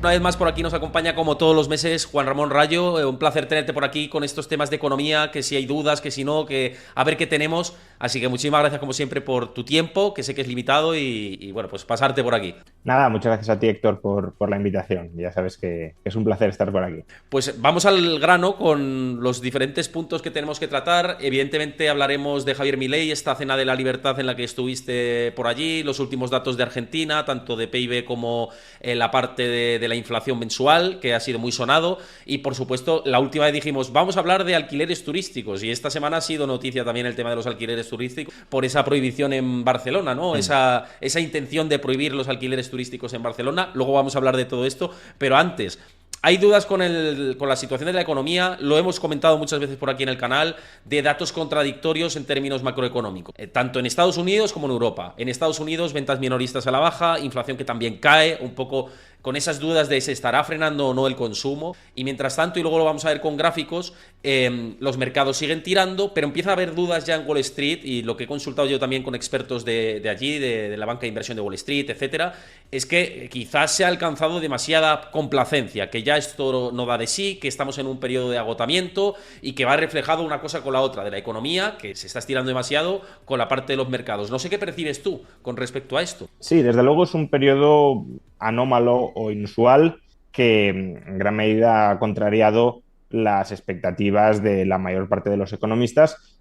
Una vez más por aquí nos acompaña como todos los meses Juan Ramón Rayo. Un placer tenerte por aquí con estos temas de economía, que si hay dudas, que si no, que a ver qué tenemos. Así que muchísimas gracias como siempre por tu tiempo, que sé que es limitado y bueno, pues pasarte por aquí. Nada, muchas gracias a ti, Héctor, por la invitación. Ya sabes que es un placer estar por aquí. Pues vamos al grano con los diferentes puntos que tenemos que tratar. Evidentemente hablaremos de Javier Milei, esta cena de la libertad en la que estuviste por allí, los últimos datos de Argentina, tanto de PIB como la parte de la inflación mensual, que ha sido muy sonado. Y por supuesto, la última vez dijimos, vamos a hablar de alquileres turísticos. Y esta semana ha sido noticia también el tema de los alquileres turísticos por esa prohibición en Barcelona, ¿no? Mm. Esa intención de prohibir los alquileres turísticos en Barcelona. Luego vamos a hablar de todo esto, pero antes... Hay dudas con la situación de la economía, lo hemos comentado muchas veces por aquí en el canal, de datos contradictorios en términos macroeconómicos, tanto en Estados Unidos como en Europa. En Estados Unidos, ventas minoristas a la baja, inflación que también cae, un poco con esas dudas de si estará frenando o no el consumo. Y mientras tanto, y luego lo vamos a ver con gráficos, los mercados siguen tirando, pero empieza a haber dudas ya en Wall Street, y lo que he consultado yo también con expertos de allí, de la banca de inversión de Wall Street, etcétera, es que quizás se ha alcanzado demasiada complacencia, que ya esto no da de sí, que estamos en un periodo de agotamiento y que va reflejado una cosa con la otra, de la economía, que se está estirando demasiado, con la parte de los mercados. No sé qué percibes tú con respecto a esto. Sí, desde luego es un periodo anómalo o inusual que en gran medida ha contrariado las expectativas de la mayor parte de los economistas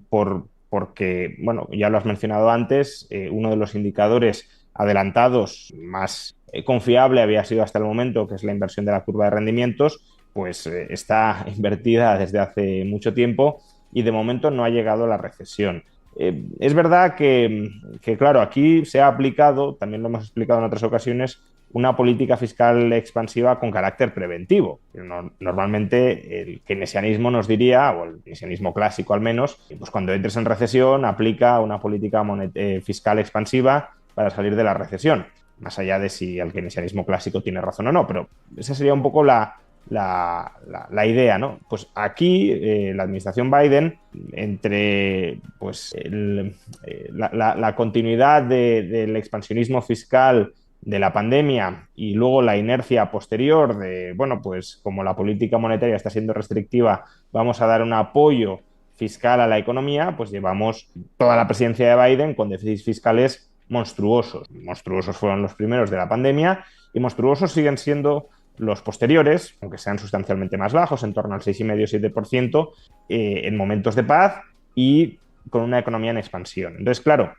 porque, bueno, ya lo has mencionado antes, uno de los indicadores adelantados más confiable había sido hasta el momento, que es la inversión de la curva de rendimientos, pues está invertida desde hace mucho tiempo y de momento no ha llegado la recesión. Es verdad claro, aquí se ha aplicado, también lo hemos explicado en otras ocasiones, una política fiscal expansiva con carácter preventivo. Normalmente el keynesianismo nos diría, o el keynesianismo clásico al menos, pues cuando entres en recesión aplica una política fiscal expansiva para salir de la recesión, más allá de si el keynesianismo clásico tiene razón o no, pero esa sería un poco la idea, ¿no? Pues aquí la administración Biden, entre pues, la continuidad del expansionismo fiscal de la pandemia y luego la inercia posterior de, bueno, pues como la política monetaria está siendo restrictiva, vamos a dar un apoyo fiscal a la economía, pues llevamos toda la presidencia de Biden con déficits fiscales monstruosos. Monstruosos fueron los primeros de la pandemia y monstruosos siguen siendo los posteriores, aunque sean sustancialmente más bajos, en torno al 6,5-7%, en momentos de paz y con una economía en expansión. Entonces, claro,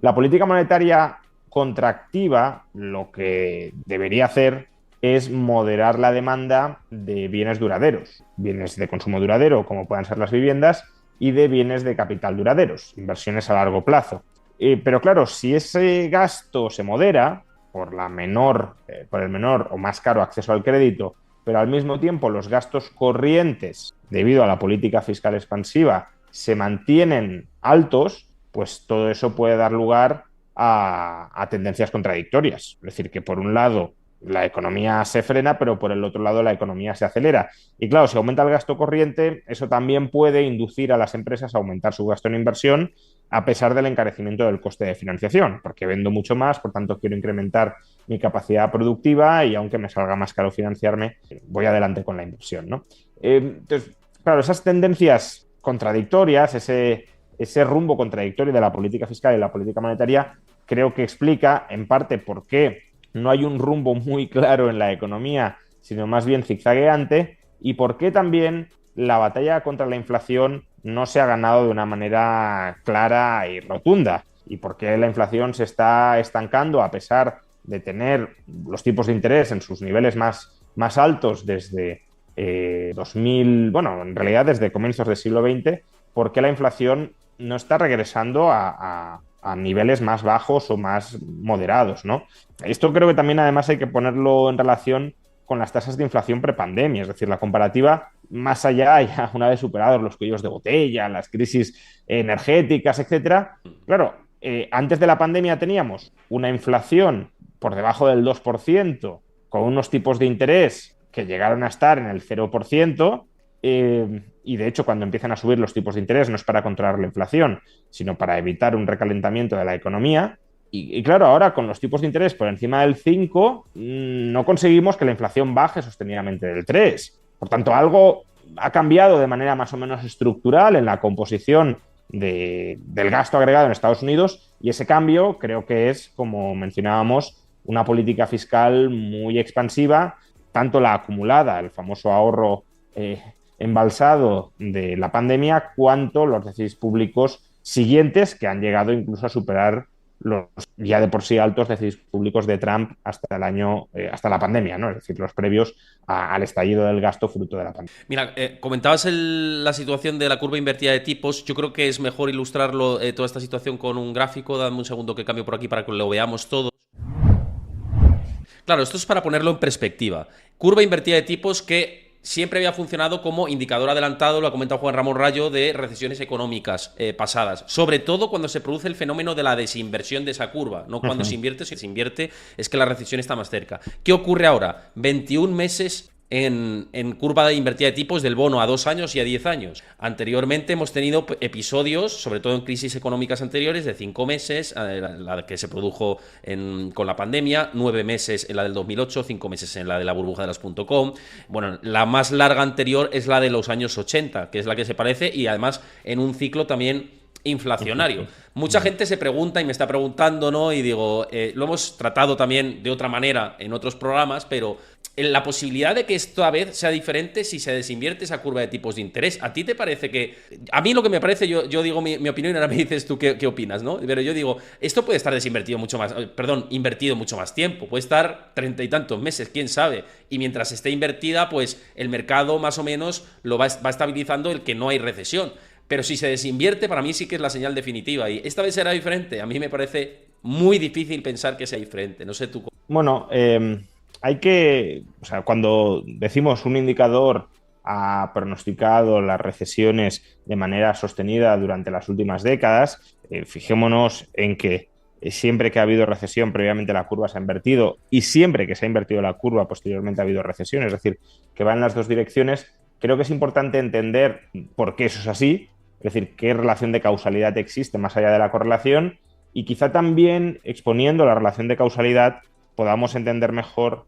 la política monetaria contractiva lo que debería hacer es moderar la demanda de bienes duraderos, bienes de consumo duradero, como puedan ser las viviendas, y de bienes de capital duraderos, inversiones a largo plazo. Pero claro, si ese gasto se modera, por el menor o más caro acceso al crédito, pero al mismo tiempo los gastos corrientes, debido a la política fiscal expansiva, se mantienen altos, pues todo eso puede dar lugar a tendencias contradictorias. Es decir, que por un lado la economía se frena, pero por el otro lado la economía se acelera. Y claro, si aumenta el gasto corriente, eso también puede inducir a las empresas a aumentar su gasto en inversión a pesar del encarecimiento del coste de financiación, porque vendo mucho más, por tanto quiero incrementar mi capacidad productiva y aunque me salga más caro financiarme, voy adelante con la inversión, ¿no? Entonces, claro, esas tendencias contradictorias, ese rumbo contradictorio de la política fiscal y la política monetaria, creo que explica en parte por qué no hay un rumbo muy claro en la economía, sino más bien zigzagueante, y por qué también la batalla contra la inflación no se ha ganado de una manera clara y rotunda, y por qué la inflación se está estancando a pesar de tener los tipos de interés en sus niveles más altos desde 2000, bueno, en realidad desde comienzos del siglo XX, por qué la inflación no está regresando a niveles más bajos o más moderados, ¿no? Esto creo que también además hay que ponerlo en relación con las tasas de inflación prepandemia, es decir, la comparativa más allá, ya una vez superados los cuellos de botella, las crisis energéticas, etcétera. Claro, antes de la pandemia teníamos una inflación por debajo del 2%, con unos tipos de interés que llegaron a estar en el 0%, y de hecho cuando empiezan a subir los tipos de interés no es para controlar la inflación, sino para evitar un recalentamiento de la economía. Y claro, ahora con los tipos de interés por encima del 5, no conseguimos que la inflación baje sostenidamente del 3. Por tanto, algo ha cambiado de manera más o menos estructural en la composición del gasto agregado en Estados Unidos, y ese cambio creo que es, como mencionábamos, una política fiscal muy expansiva, tanto la acumulada, el famoso ahorro embalsado de la pandemia, cuanto los déficits públicos siguientes, que han llegado incluso a superar los ya de por sí altos déficits públicos de Trump hasta la pandemia, ¿no? Es decir, los previos al estallido del gasto fruto de la pandemia. Mira, comentabas la situación de la curva invertida de tipos. Yo creo que es mejor ilustrarlo, toda esta situación, con un gráfico. Dame un segundo que cambio por aquí para que lo veamos todo. Claro, esto es para ponerlo en perspectiva. Curva invertida de tipos que siempre había funcionado como indicador adelantado, lo ha comentado Juan Ramón Rayo, de recesiones económicas pasadas. Sobre todo cuando se produce el fenómeno de la desinversión de esa curva. No cuando se invierte, si se invierte es que la recesión está más cerca. ¿Qué ocurre ahora? 21 meses en curva invertida de tipos del bono a 2 años y a 10 años. Anteriormente hemos tenido episodios, sobre todo en crisis económicas anteriores, de 5 meses, la que se produjo con la pandemia, 9 meses en la del 2008, 5 meses en la de la burbuja de las .com. Bueno, la más larga anterior es la de los años 80, que es la que se parece, y además en un ciclo también inflacionario. Mucha gente se pregunta y me está preguntando, ¿no? Y digo, lo hemos tratado también de otra manera en otros programas, pero la posibilidad de que esta vez sea diferente si se desinvierte esa curva de tipos de interés. ¿A ti te parece que...? A mí lo que me parece, yo digo mi opinión y ahora me dices tú qué opinas, ¿no? Pero yo digo, esto puede estar invertido mucho más tiempo. Puede estar 30 y tantos meses, quién sabe. Y mientras esté invertida, pues el mercado más o menos lo va estabilizando el que no hay recesión. Pero si se desinvierte, para mí sí que es la señal definitiva. Y esta vez será diferente. A mí me parece muy difícil pensar que sea diferente. No sé tú. Bueno, o sea, cuando decimos un indicador ha pronosticado las recesiones de manera sostenida durante las últimas décadas, fijémonos en que siempre que ha habido recesión, previamente la curva se ha invertido, y siempre que se ha invertido la curva, posteriormente ha habido recesión, es decir, que va en las dos direcciones. Creo que es importante entender por qué eso es así, es decir, qué relación de causalidad existe más allá de la correlación, y quizá también exponiendo la relación de causalidad podamos entender mejor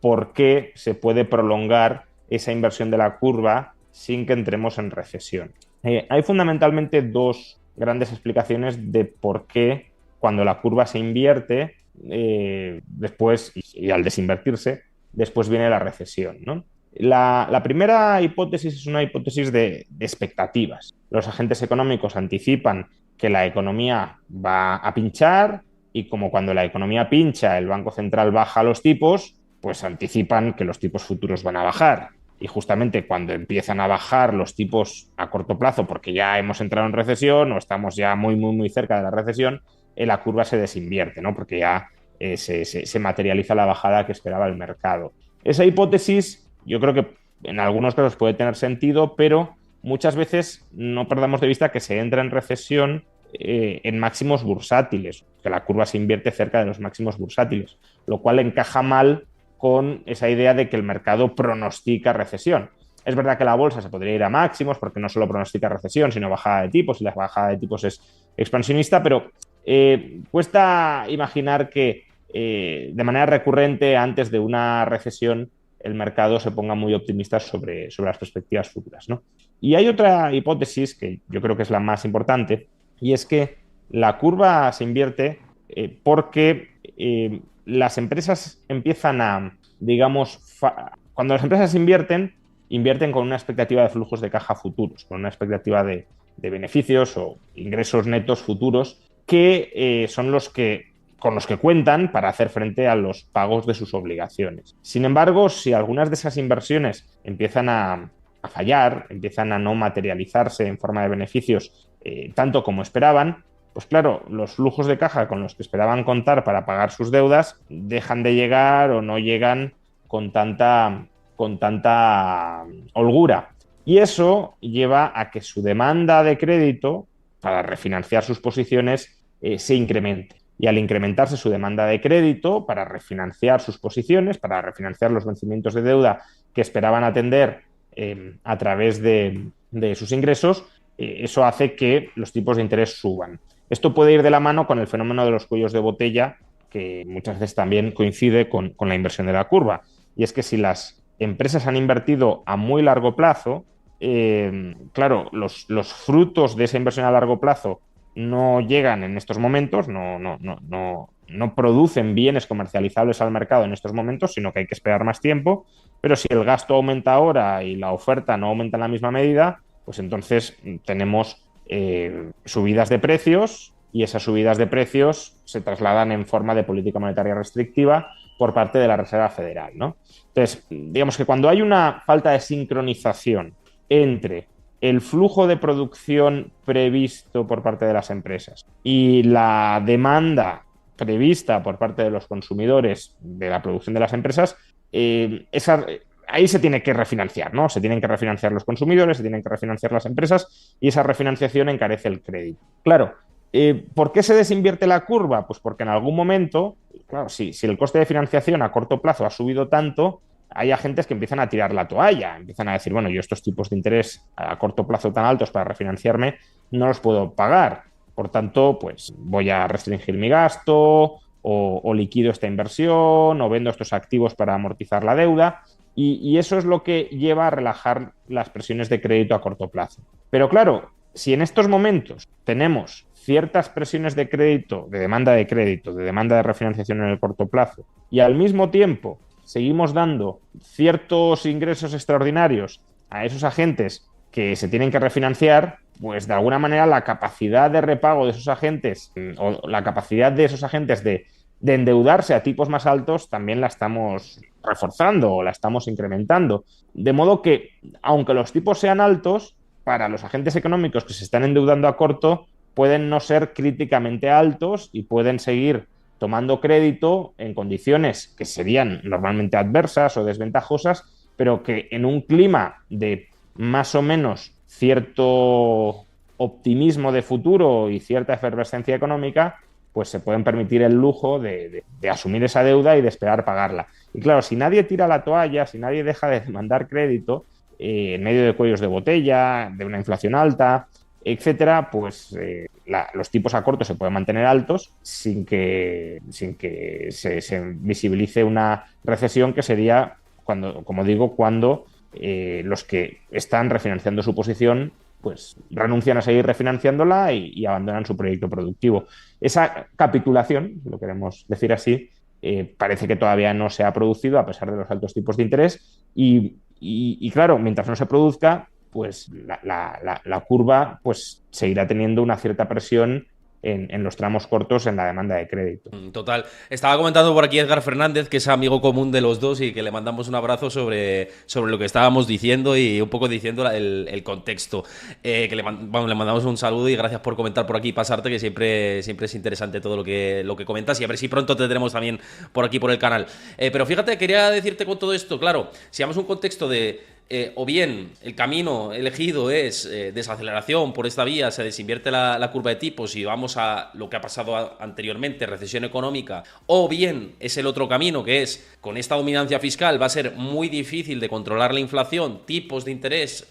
por qué se puede prolongar esa inversión de la curva sin que entremos en recesión. Hay fundamentalmente dos grandes explicaciones de por qué cuando la curva se invierte, después, y al desinvertirse, después viene la recesión, ¿no? La primera hipótesis es una hipótesis de expectativas. Los agentes económicos anticipan que la economía va a pinchar, y como cuando la economía pincha el Banco Central baja los tipos, pues anticipan que los tipos futuros van a bajar. Y justamente cuando empiezan a bajar los tipos a corto plazo, porque ya hemos entrado en recesión o estamos ya muy, muy, muy cerca de la recesión, la curva se desinvierte, ¿no? Porque ya se materializa la bajada que esperaba el mercado. Esa hipótesis yo creo que en algunos casos puede tener sentido, pero muchas veces no perdamos de vista que se entra en recesión en máximos bursátiles, que la curva se invierte cerca de los máximos bursátiles, lo cual encaja mal con esa idea de que el mercado pronostica recesión. Es verdad que la bolsa se podría ir a máximos porque no solo pronostica recesión, sino bajada de tipos, y la bajada de tipos es expansionista, pero cuesta imaginar que de manera recurrente antes de una recesión el mercado se ponga muy optimista sobre las perspectivas futuras, ¿no? Y hay otra hipótesis que yo creo que es la más importante, y es que la curva se invierte porque las empresas empiezan a, digamos, cuando las empresas invierten con una expectativa de flujos de caja futuros, con una expectativa de beneficios o ingresos netos futuros que son con los que cuentan para hacer frente a los pagos de sus obligaciones. Sin embargo, si algunas de esas inversiones empiezan a fallar, empiezan a no materializarse en forma de beneficios tanto como esperaban, pues claro, los flujos de caja con los que esperaban contar para pagar sus deudas dejan de llegar o no llegan con tanta holgura. Y eso lleva a que su demanda de crédito para refinanciar sus posiciones se incremente. Y al incrementarse su demanda de crédito para refinanciar sus posiciones, para refinanciar los vencimientos de deuda que esperaban atender a través de sus ingresos, eso hace que los tipos de interés suban. Esto puede ir de la mano con el fenómeno de los cuellos de botella, que muchas veces también coincide con la inversión de la curva. Y es que si las empresas han invertido a muy largo plazo, claro, los frutos de esa inversión a largo plazo no llegan en estos momentos, no producen bienes comercializables al mercado en estos momentos, sino que hay que esperar más tiempo. Pero si el gasto aumenta ahora y la oferta no aumenta en la misma medida, pues entonces tenemos subidas de precios, y esas subidas de precios se trasladan en forma de política monetaria restrictiva por parte de la Reserva Federal, ¿no? Entonces, digamos que cuando hay una falta de sincronización entre el flujo de producción previsto por parte de las empresas y la demanda prevista por parte de los consumidores de la producción de las empresas, ahí se tiene que refinanciar, ¿no? Se tienen que refinanciar los consumidores, se tienen que refinanciar las empresas, y esa refinanciación encarece el crédito. Claro, ¿por qué se desinvierte la curva? Pues porque en algún momento, claro, si el coste de financiación a corto plazo ha subido tanto, hay agentes que empiezan a tirar la toalla, empiezan a decir, bueno, yo estos tipos de interés a corto plazo tan altos para refinanciarme no los puedo pagar. Por tanto, pues voy a restringir mi gasto, o liquido esta inversión, o vendo estos activos para amortizar la deuda. Y eso es lo que lleva a relajar las presiones de crédito a corto plazo. Pero claro, si en estos momentos tenemos ciertas presiones de crédito, de demanda de refinanciación en el corto plazo, y al mismo tiempo seguimos dando ciertos ingresos extraordinarios a esos agentes que se tienen que refinanciar, pues de alguna manera la capacidad de repago de esos agentes, o la capacidad de esos agentes de endeudarse a tipos más altos, también la estamos reforzando o la estamos incrementando. De modo que, aunque los tipos sean altos, para los agentes económicos que se están endeudando a corto, pueden no ser críticamente altos y pueden seguir tomando crédito en condiciones que serían normalmente adversas o desventajosas, pero que en un clima de más o menos cierto optimismo de futuro y cierta efervescencia económica, pues se pueden permitir el lujo de asumir esa deuda y de esperar pagarla. Y claro, si nadie tira la toalla, si nadie deja de demandar crédito, en medio de cuellos de botella, de una inflación alta, etcétera, pues los tipos a corto se pueden mantener altos sin que se visibilice una recesión, que sería cuando, como digo, cuando los que están refinanciando su posición pues renuncian a seguir refinanciándola y abandonan su proyecto productivo. Esa capitulación, lo queremos decir así, parece que todavía no se ha producido a pesar de los altos tipos de interés, y claro, mientras no se produzca, pues la curva pues seguirá teniendo una cierta presión en los tramos cortos en la demanda de crédito. Total. Estaba comentando por aquí Edgar Fernández, que es amigo común de los dos, y que le mandamos un abrazo sobre lo que estábamos diciendo y un poco diciendo el contexto. Que le mandamos un saludo y gracias por comentar por aquí y pasarte, que siempre es interesante todo lo que comentas, y a ver si pronto te tendremos también por aquí por el canal. Pero fíjate, quería decirte con todo esto, claro, si damos un contexto de o bien el camino elegido es desaceleración por esta vía, se desinvierte la curva de tipos y vamos a lo que ha pasado anteriormente, recesión económica, o bien es el otro camino, que es con esta dominancia fiscal va a ser muy difícil de controlar la inflación, tipos de interés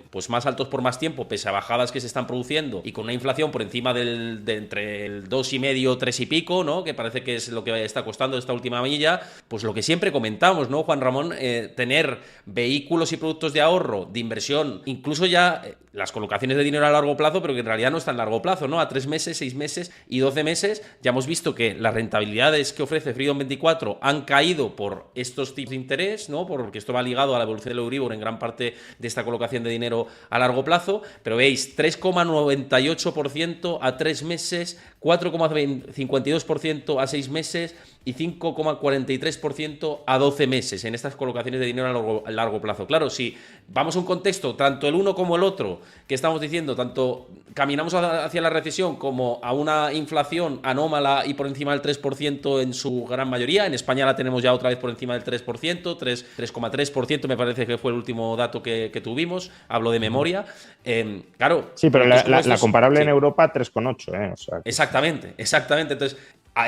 pues más altos por más tiempo, pese a bajadas que se están produciendo, y con una inflación por encima de entre el 2,5, 3 y pico, ¿no? Que parece que es lo que está costando esta última milla. Pues lo que siempre comentamos, ¿no, Juan Ramón? Tener vehículos y productos de ahorro, de inversión, incluso ya las colocaciones de dinero a largo plazo, pero que en realidad no están a largo plazo, ¿no? A 3 meses, 6 meses y 12 meses, ya hemos visto que las rentabilidades que ofrece Freedom 24 han caído por estos tipos de interés, ¿no? Porque esto va ligado a la evolución del Euribor en gran parte de esta colocación de dinero a largo plazo, pero veis, 3,98% a 3 meses, 4,52% a 6 meses y 5,43% a 12 meses en estas colocaciones de dinero a largo plazo. Claro, si vamos a un contexto, tanto el uno como el otro, que estamos diciendo, tanto caminamos hacia la recesión como a una inflación anómala y por encima del 3% en su gran mayoría. En España la tenemos ya otra vez por encima del 3%, 3,3% me parece que fue el último dato que tuvimos, hablo de memoria. Claro. Sí, pero la comparable sí. En Europa 3,8, o sea, Exactamente. Entonces,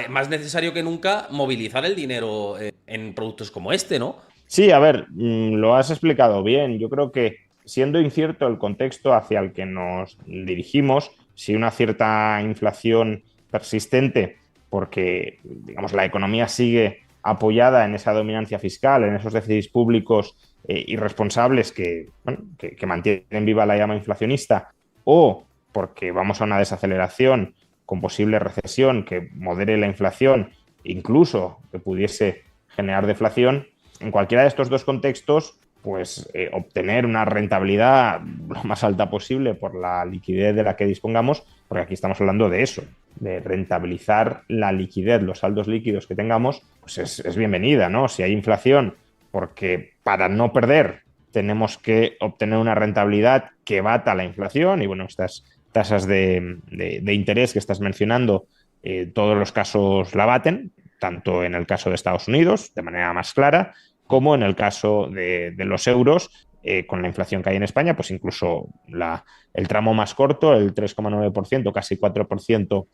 más necesario que nunca movilizar el dinero en productos como este, ¿no? Sí, a ver, lo has explicado bien. Yo creo que, siendo incierto el contexto hacia el que nos dirigimos, si una cierta inflación persistente, porque digamos, la economía sigue apoyada en esa dominancia fiscal, en esos déficits públicos irresponsables que mantienen viva la llama inflacionista, o porque vamos a una desaceleración con posible recesión que modere la inflación, incluso que pudiese generar deflación, en cualquiera de estos dos contextos, pues obtener una rentabilidad lo más alta posible por la liquidez de la que dispongamos, porque aquí estamos hablando de eso, de rentabilizar la liquidez, los saldos líquidos que tengamos, pues es bienvenida, ¿no? Si hay inflación, porque para no perder tenemos que obtener una rentabilidad que bata la inflación, y bueno, estas tasas de interés que estás mencionando, todos los casos la baten, tanto en el caso de Estados Unidos, de manera más clara, como en el caso de los euros, con la inflación que hay en España, pues incluso el tramo más corto, el 3,9%, casi 4%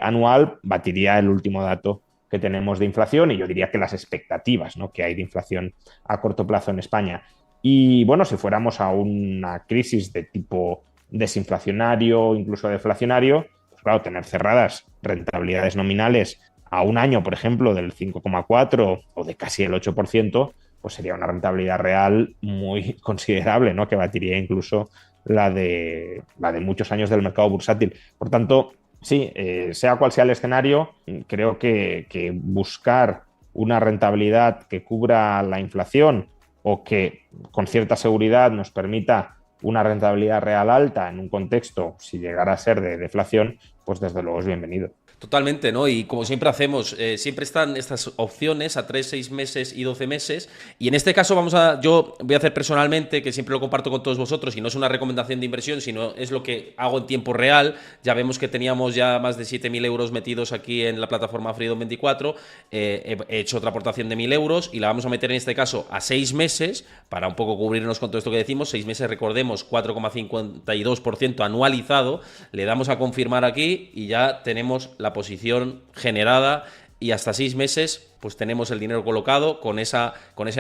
anual, batiría el último dato que tenemos de inflación, y yo diría que las expectativas, ¿no?, que hay de inflación a corto plazo en España. Y bueno, si fuéramos a una crisis de tipo desinflacionario, incluso deflacionario, pues claro, tener cerradas rentabilidades nominales a un año, por ejemplo, del 5,4 o de casi el 8%, pues sería una rentabilidad real muy considerable, ¿no?, que batiría incluso la de muchos años del mercado bursátil. Por tanto, sí, sea cual sea el escenario, creo que buscar una rentabilidad que cubra la inflación o que con cierta seguridad nos permita una rentabilidad real alta en un contexto, si llegara a ser de deflación, pues desde luego es bienvenido. Totalmente, ¿no? Y como siempre hacemos, siempre están estas opciones a 3, 6 meses y 12 meses. Y en este caso yo voy a hacer personalmente, que siempre lo comparto con todos vosotros, y no es una recomendación de inversión, sino es lo que hago en tiempo real. Ya vemos que teníamos ya más de 7.000 euros metidos aquí en la plataforma Freedom24. He hecho otra aportación de 1.000 euros y la vamos a meter en este caso a 6 meses, para un poco cubrirnos con todo esto que decimos. 6 meses, recordemos, 4,52% anualizado. Le damos a confirmar aquí y ya tenemos la posición generada, y hasta 6 meses pues tenemos el dinero colocado con ese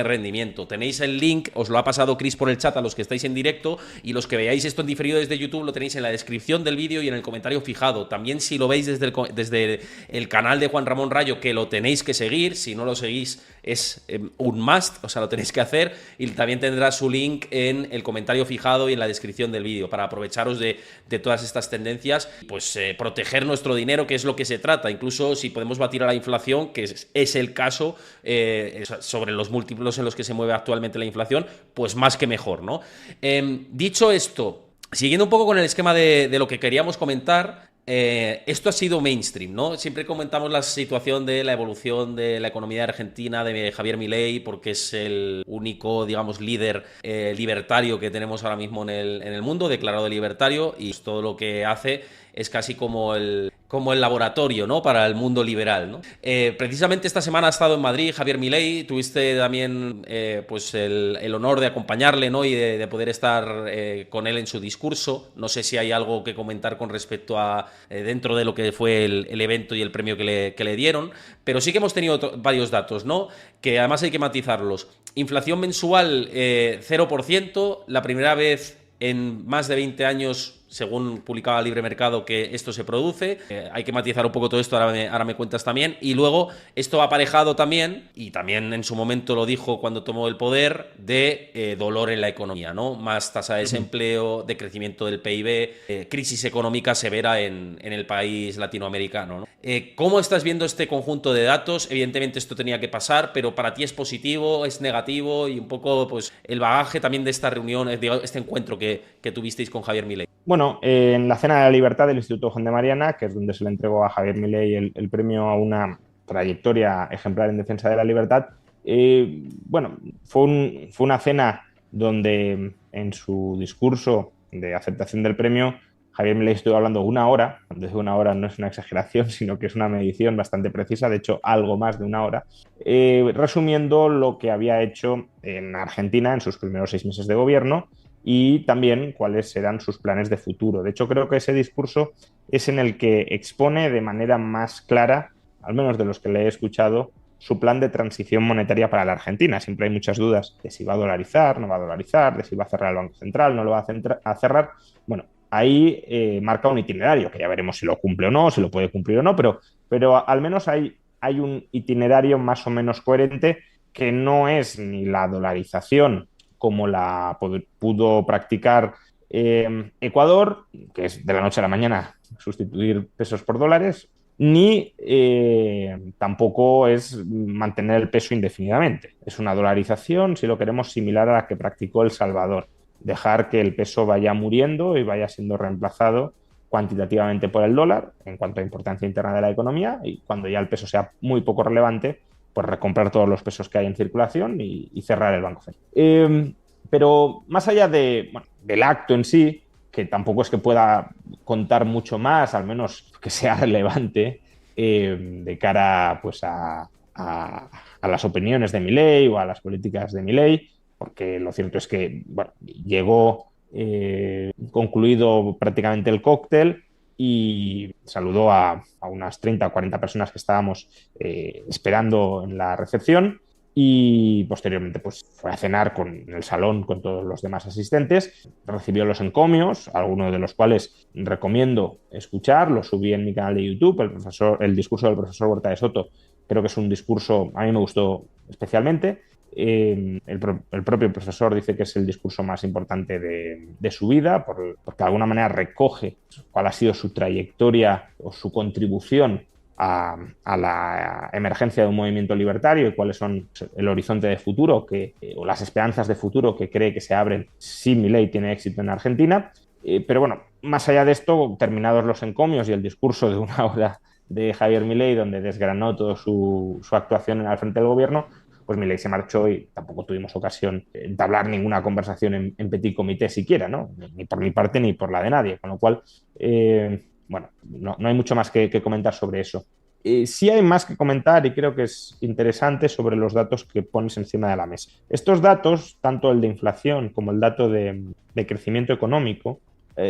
rendimiento. Tenéis el link, os lo ha pasado Chris por el chat a los que estáis en directo, y los que veáis esto en diferido desde YouTube lo tenéis en la descripción del vídeo y en el comentario fijado. También, si lo veis desde el canal de Juan Ramón Rayo, que lo tenéis que seguir, si no lo seguís es un must, o sea, lo tenéis que hacer, y también tendrá su link en el comentario fijado y en la descripción del vídeo, para aprovecharos de todas estas tendencias, pues proteger nuestro dinero, que es lo que se trata. Incluso si podemos batir a la inflación, que es el caso, sobre los múltiplos en los que se mueve actualmente la inflación, pues más que mejor, ¿no? Dicho esto, siguiendo un poco con el esquema de lo que queríamos comentar, esto ha sido mainstream, ¿no? Siempre comentamos la situación de la evolución de la economía argentina de Javier Milei, porque es el único, digamos, líder libertario que tenemos ahora mismo en el mundo, declarado libertario, y todo lo que hace es casi como el laboratorio, ¿no?, para el mundo liberal, ¿no? Precisamente esta semana ha estado en Madrid Javier Milei. Tuviste también pues el honor de acompañarle, ¿no?, y de poder estar con él en su discurso. No sé si hay algo que comentar con respecto a dentro de lo que fue el evento y el premio que le dieron, pero sí que hemos tenido varios datos, ¿no?, que además hay que matizarlos. Inflación mensual 0%, la primera vez en más de 20 años, según publicaba Libre Mercado, que esto se produce. Hay que matizar un poco todo esto, ahora me cuentas también. Y luego, esto ha aparejado también, y también en su momento lo dijo cuando tomó el poder, de dolor en la economía, ¿no? Más tasa de desempleo, decrecimiento del PIB, crisis económica severa en el país latinoamericano, ¿no? ¿Cómo estás viendo este conjunto de datos? Evidentemente esto tenía que pasar, pero para ti es positivo, es negativo, y un poco pues el bagaje también de esta reunión, este encuentro que tuvisteis con Javier Milei. Bueno, en la Cena de la Libertad del Instituto Juan de Mariana, que es donde se le entregó a Javier Milei el premio a una trayectoria ejemplar en defensa de la libertad, bueno, fue una cena donde en su discurso de aceptación del premio Javier Milei estuvo hablando una hora. Cuando digo una hora no es una exageración, sino que es una medición bastante precisa, de hecho algo más de una hora, resumiendo lo que había hecho en Argentina en sus primeros 6 meses de gobierno, y también cuáles serán sus planes de futuro. De hecho, creo que ese discurso es en el que expone de manera más clara, al menos de los que le he escuchado, su plan de transición monetaria para la Argentina. Siempre hay muchas dudas de si va a dolarizar, no va a dolarizar, de si va a cerrar el Banco Central, no lo va a cerrar. Bueno, ahí marca un itinerario, que ya veremos si lo cumple o no, si lo puede cumplir o no, pero al menos hay un itinerario más o menos coherente que no es ni la dolarización como la pudo practicar Ecuador, que es de la noche a la mañana sustituir pesos por dólares, ni tampoco es mantener el peso indefinidamente. Es una dolarización, si lo queremos, similar a la que practicó El Salvador. Dejar que el peso vaya muriendo y vaya siendo reemplazado cuantitativamente por el dólar en cuanto a importancia interna de la economía, y cuando ya el peso sea muy poco relevante, pues recomprar todos los pesos que hay en circulación y cerrar el Banco Central. Pero más allá del acto en sí, que tampoco es que pueda contar mucho más, al menos que sea relevante de cara pues, a las opiniones de Milei o a las políticas de Milei, porque lo cierto es que bueno, llegó concluido prácticamente el cóctel y saludó a unas 30 o 40 personas que estábamos esperando en la recepción, y posteriormente pues, fue a cenar en el salón con todos los demás asistentes, recibió los encomios, algunos de los cuales recomiendo escuchar, lo subí en mi canal de YouTube, el discurso del profesor Huerta de Soto, creo que es un discurso, a mí me gustó especialmente. El propio profesor dice que es el discurso más importante de su vida, porque de alguna manera recoge cuál ha sido su trayectoria o su contribución a la emergencia de un movimiento libertario y cuáles son el horizonte de futuro o las esperanzas de futuro que cree que se abren si Milei tiene éxito en Argentina. Pero bueno, más allá de esto, terminados los encomios y el discurso de una hora de Javier Milei, donde desgranó toda su actuación al frente del gobierno, pues Milei se marchó y tampoco tuvimos ocasión de entablar ninguna conversación en petit comité siquiera, ¿no? Ni por mi parte ni por la de nadie, con lo cual bueno, no hay mucho más que comentar sobre eso. Sí hay más que comentar y creo que es interesante sobre los datos que pones encima de la mesa. Estos datos, tanto el de inflación como el dato de crecimiento económico,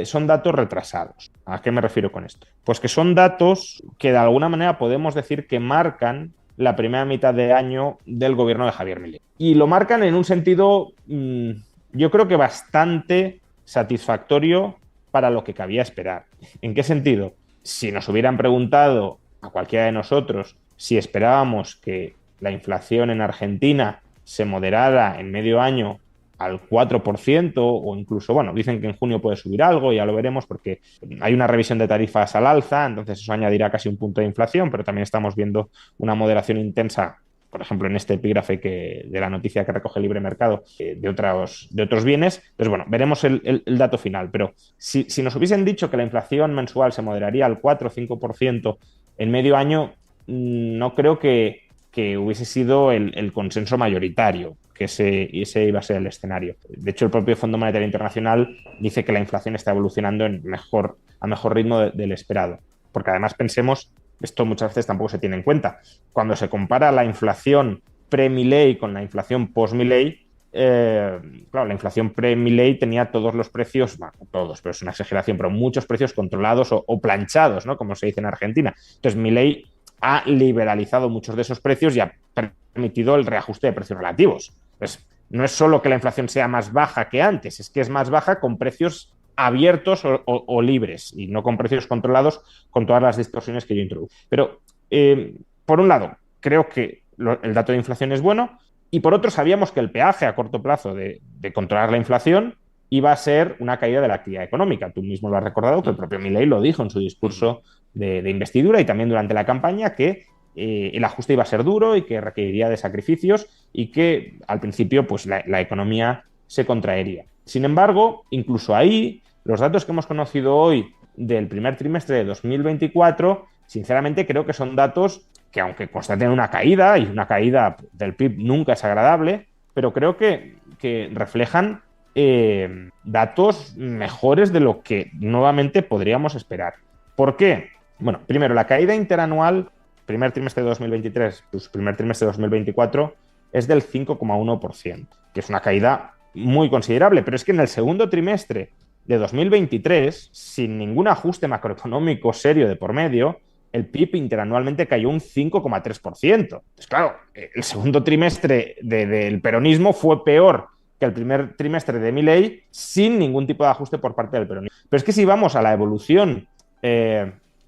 son datos retrasados. ¿A qué me refiero con esto? Pues que son datos que de alguna manera podemos decir que marcan la primera mitad de año del gobierno de Javier Milei. Y lo marcan en un sentido, yo creo que bastante satisfactorio para lo que cabía esperar. ¿En qué sentido? Si nos hubieran preguntado a cualquiera de nosotros si esperábamos que la inflación en Argentina se moderara en medio año al 4% o incluso, bueno, dicen que en junio puede subir algo, ya lo veremos porque hay una revisión de tarifas al alza, entonces eso añadirá casi un punto de inflación, pero también estamos viendo una moderación intensa, por ejemplo, en este epígrafe de la noticia que recoge Libre Mercado, de otros bienes. Entonces, bueno, veremos el dato final. Pero si nos hubiesen dicho que la inflación mensual se moderaría al 4 o 5% en medio año, no creo que hubiese sido el consenso mayoritario, que ese iba a ser el escenario. De hecho, el propio Fondo Monetario Internacional dice que la inflación está evolucionando a mejor ritmo del esperado. Porque además pensemos, esto muchas veces tampoco se tiene en cuenta, cuando se compara la inflación pre-Milei con la inflación post-Milei, claro, la inflación pre-Milei tenía todos los precios, bueno, todos, pero es una exageración, pero muchos precios controlados o planchados, ¿no? Como se dice en Argentina. Entonces, Milei ha liberalizado muchos de esos precios y ha permitido el reajuste de precios relativos. Pues no es solo que la inflación sea más baja que antes, es que es más baja con precios abiertos o libres y no con precios controlados con todas las distorsiones que yo introduzco. Pero, por un lado, creo que el dato de inflación es bueno, y por otro sabíamos que el peaje a corto plazo de controlar la inflación iba a ser una caída de la actividad económica. Tú mismo lo has recordado, que el propio Milei lo dijo en su discurso de investidura y también durante la campaña, que el ajuste iba a ser duro y que requeriría de sacrificios y que al principio pues, la economía se contraería. Sin embargo, incluso ahí, los datos que hemos conocido hoy del primer trimestre de 2024, sinceramente creo que son datos que, aunque constaten una caída, y una caída del PIB nunca es agradable, pero creo que reflejan datos mejores de lo que nuevamente podríamos esperar. ¿Por qué? Bueno, primero, la caída interanual, primer trimestre de 2023, pues primer trimestre de 2024, es del 5,1%, que es una caída muy considerable, pero es que en el segundo trimestre de 2023, sin ningún ajuste macroeconómico serio de por medio, el PIB interanualmente cayó un 5,3%. Pues claro, el segundo trimestre del peronismo fue peor que el primer trimestre de Milei sin ningún tipo de ajuste por parte del peronismo. Pero es que si vamos a la evolución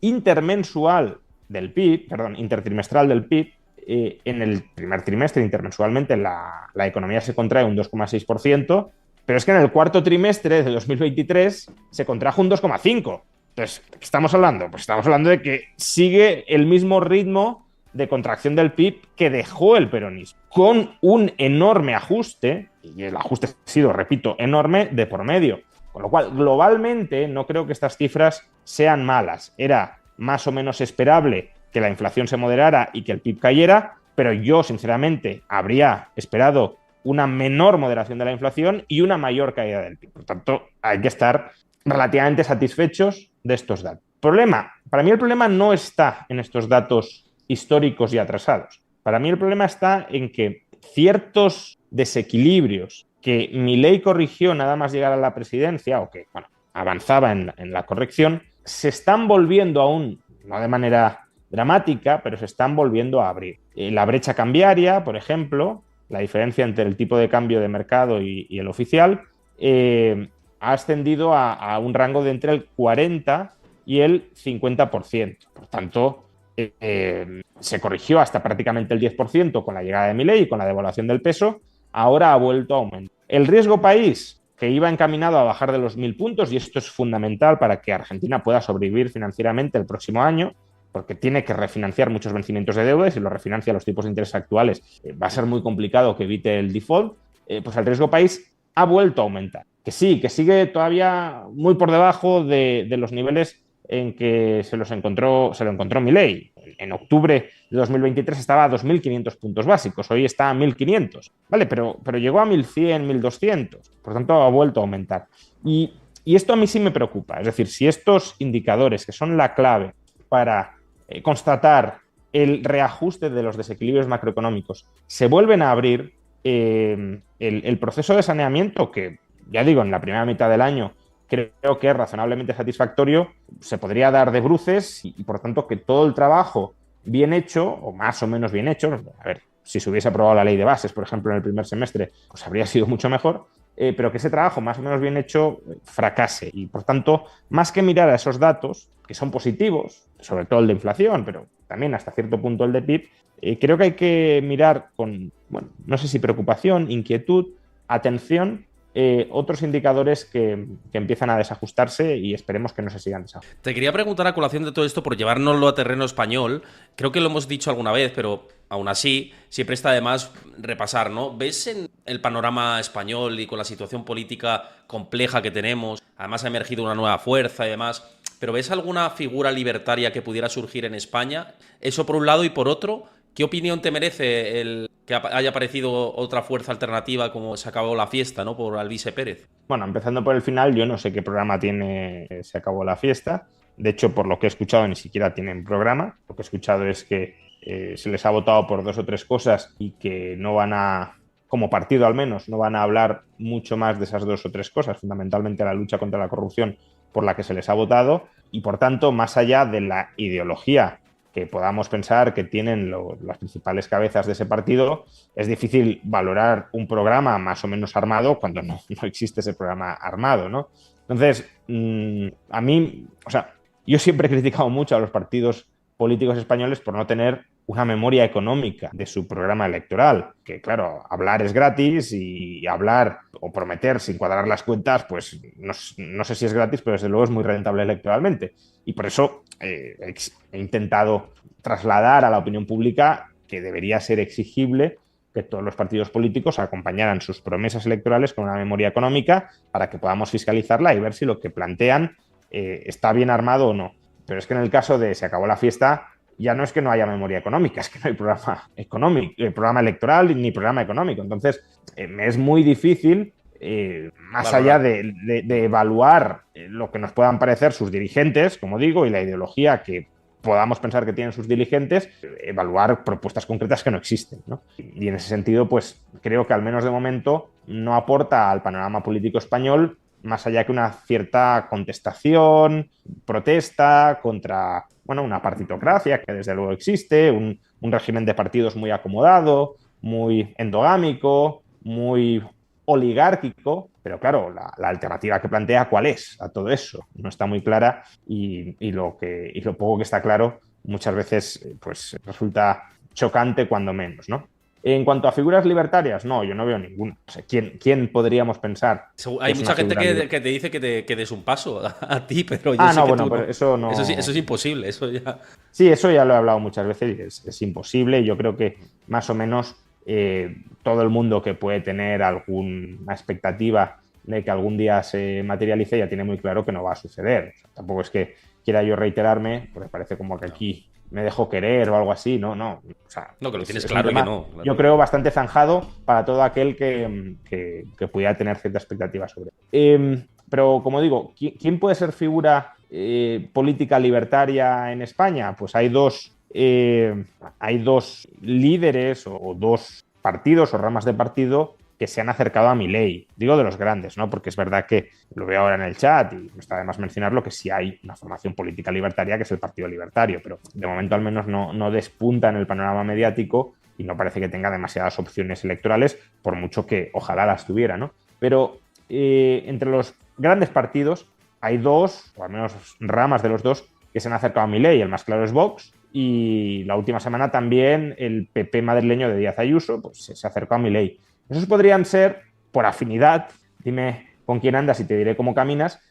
intermensual del PIB, perdón, intertrimestral del PIB, en el primer trimestre intermensualmente la economía se contrae un 2,6%, pero es que en el cuarto trimestre de 2023 se contrajo un 2,5%. Entonces, ¿qué estamos hablando? Pues estamos hablando de que sigue el mismo ritmo de contracción del PIB que dejó el peronismo, con un enorme ajuste, y el ajuste ha sido, repito, enorme de por medio. Con lo cual, globalmente, no creo que estas cifras sean malas. Era más o menos esperable que la inflación se moderara y que el PIB cayera, pero yo, sinceramente, habría esperado una menor moderación de la inflación y una mayor caída del PIB. Por tanto, hay que estar relativamente satisfechos de estos datos. Para mí el problema no está en estos datos históricos y atrasados. Para mí el problema está en que ciertos desequilibrios que Milei corrigió nada más llegar a la presidencia, o que avanzaba en la corrección, se están volviendo aún, no de manera dramática, pero se están volviendo a abrir. La brecha cambiaria, por ejemplo, la diferencia entre el tipo de cambio de mercado y el oficial, ha ascendido a un rango de entre el 40 y el 50%. Por tanto, se corrigió hasta prácticamente el 10% con la llegada de Milei y con la devaluación del peso. Ahora ha vuelto a aumentar. El riesgo país, que iba encaminado a bajar de los 1.000 puntos, y esto es fundamental para que Argentina pueda sobrevivir financieramente el próximo año, porque tiene que refinanciar muchos vencimientos de deuda y si lo refinancia a los tipos de interés actuales va a ser muy complicado que evite el default, pues el riesgo país ha vuelto a aumentar. Que sí, que sigue todavía muy por debajo de los niveles en que se lo encontró Milei. En octubre de 2023 estaba a 2.500 puntos básicos, hoy está a 1.500, ¿vale? Pero llegó a 1.100, 1.200, por tanto ha vuelto a aumentar. Y esto a mí sí me preocupa, es decir, si estos indicadores, que son la clave para constatar el reajuste de los desequilibrios macroeconómicos, se vuelven a abrir, el proceso de saneamiento, que ya digo, en la primera mitad del año creo que es razonablemente satisfactorio, se podría dar de bruces y por tanto que todo el trabajo bien hecho, o más o menos bien hecho, a ver, si se hubiese aprobado la ley de bases, por ejemplo, en el primer semestre, pues habría sido mucho mejor, pero que ese trabajo más o menos bien hecho fracase. Y por tanto, más que mirar a esos datos, que son positivos, sobre todo el de inflación, pero también hasta cierto punto el de PIB, creo que hay que mirar con, no sé si preocupación, inquietud, atención, otros indicadores que empiezan a desajustarse y esperemos que no se sigan desajustando. Te quería preguntar a colación de todo esto, por llevárnoslo a terreno español, creo que lo hemos dicho alguna vez, pero aún así siempre está de más repasar, ¿no? ¿Ves en el panorama español y con la situación política compleja que tenemos, además ha emergido una nueva fuerza y demás, pero ves alguna figura libertaria que pudiera surgir en España? Eso por un lado, y por otro, ¿qué opinión te merece el que haya aparecido otra fuerza alternativa como Se acabó la fiesta, ¿no? Por Alvise Pérez. Bueno, empezando por el final, yo no sé qué programa tiene Se acabó la fiesta. De hecho, por lo que he escuchado, ni siquiera tienen programa. Lo que he escuchado es que se les ha votado por 2 o 3 cosas y que no van a, como partido al menos, no van a hablar mucho más de esas 2 o 3 cosas, fundamentalmente la lucha contra la corrupción por la que se les ha votado y, por tanto, más allá de la ideología que podamos pensar que tienen las principales cabezas de ese partido, es difícil valorar un programa más o menos armado cuando no existe ese programa armado, ¿no? Entonces, a mí, yo siempre he criticado mucho a los partidos políticos españoles por no tener una memoria económica de su programa electoral, que claro, hablar es gratis y hablar o prometer sin cuadrar las cuentas, pues no sé si es gratis, pero desde luego es muy rentable electoralmente. Y por eso he intentado trasladar a la opinión pública que debería ser exigible que todos los partidos políticos acompañaran sus promesas electorales con una memoria económica para que podamos fiscalizarla y ver si lo que plantean está bien armado o no. Pero es que en el caso de Se acabó la fiesta, ya no es que no haya memoria económica, es que no hay programa económico, programa electoral ni programa económico. Entonces, me es muy difícil, más allá de evaluar lo que nos puedan parecer sus dirigentes, como digo, y la ideología que podamos pensar que tienen sus dirigentes, evaluar propuestas concretas que no existen, ¿no? Y en ese sentido, pues creo que al menos de momento no aporta al panorama político español más allá que una cierta contestación, protesta contra, una partitocracia que desde luego existe, un régimen de partidos muy acomodado, muy endogámico, muy oligárquico, pero claro, la alternativa que plantea, ¿cuál es a todo eso? No está muy clara y lo poco que está claro muchas veces pues resulta chocante cuando menos, ¿no? En cuanto a figuras libertarias, no, yo no veo ninguna. O sea, ¿quién podríamos pensar que Hay es una mucha gente figura libertaria? que te dice que des un paso a ti, pero yo Ah, sé no, que bueno, tú pero no. eso Eso no. es imposible, eso ya. Sí, eso ya lo he hablado muchas veces y es imposible. Yo creo que más o menos todo el mundo que puede tener alguna expectativa de que algún día se materialice ya tiene muy claro que no va a suceder. O sea, tampoco es que quiera yo reiterarme, porque parece como que No, aquí me dejo querer o algo así. No, no. O sea, no, que lo tienes es un claro y que tema, no. yo Claro. creo, bastante zanjado para todo aquel que pudiera tener cierta expectativa sobre él. Pero como digo, ¿quién puede ser figura política libertaria en España? Pues hay dos líderes o dos partidos o ramas de partido que se han acercado a Milei. Digo de los grandes, ¿no? Porque es verdad que lo veo ahora en el chat y no está de más mencionarlo que sí hay una formación política libertaria que es el Partido Libertario, pero de momento al menos no despunta en el panorama mediático y no parece que tenga demasiadas opciones electorales, por mucho que ojalá las tuviera, ¿no? Pero entre los grandes partidos hay dos, o al menos ramas de los dos, que se han acercado a Milei. El más claro es Vox, y la última semana también el PP madrileño de Díaz Ayuso pues, se acercó a Milei. Esos podrían ser, por afinidad, dime con quién andas y te diré cómo caminas,